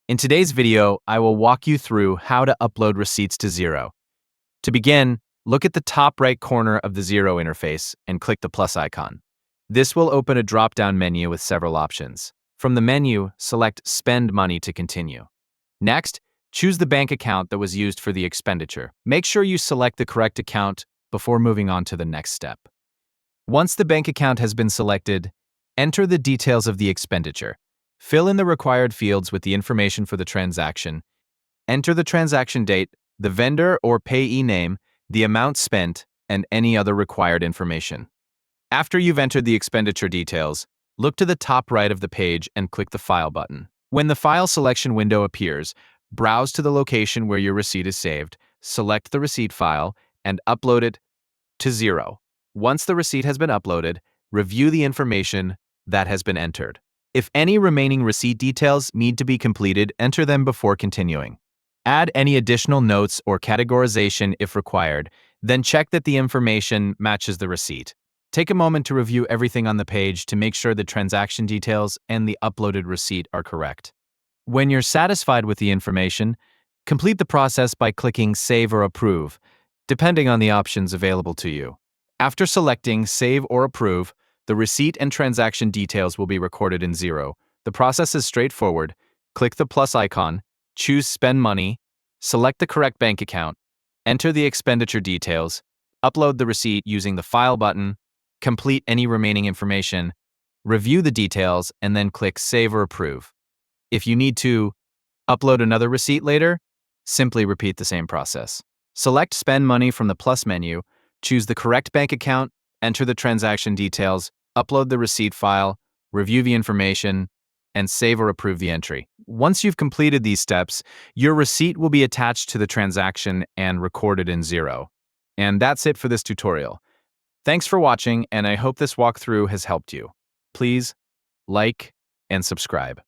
In today's video, I will walk you through how to upload receipts to Xero. To begin, look at the top right corner of the Xero interface and click the plus icon. This will open a drop-down menu with several options. From the menu, select Spend Money to continue. Next, choose the bank account that was used for the expenditure. Make sure you select the correct account before moving on to the next step. Once the bank account has been selected, enter the details of the expenditure. Fill in the required fields with the information for the transaction. Enter the transaction date, the vendor or payee name, the amount spent, and any other required information. After you've entered the expenditure details, look to the top right of the page and click the File button. When the file selection window appears, browse to the location where your receipt is saved, select the receipt file, and upload it to Xero. Once the receipt has been uploaded, review the information that has been entered. If any remaining receipt details need to be completed, enter them before continuing. Add any additional notes or categorization if required, then check that the information matches the receipt. Take a moment to review everything on the page to make sure the transaction details and the uploaded receipt are correct. When you're satisfied with the information, complete the process by clicking Save or Approve, depending on the options available to you. After selecting Save or Approve, the receipt and transaction details will be recorded in Xero. The process is straightforward. Click the plus icon, choose Spend Money, select the correct bank account, enter the expenditure details, upload the receipt using the File button, complete any remaining information, review the details, and then click Save or Approve. If you need to upload another receipt later, simply repeat the same process. Select Spend Money from the plus menu, choose the correct bank account, enter the transaction details, upload the receipt file, review the information, and save or approve the entry. Once you've completed these steps, your receipt will be attached to the transaction and recorded in Xero. And that's it for this tutorial. Thanks for watching, and I hope this walkthrough has helped you. Please like and subscribe.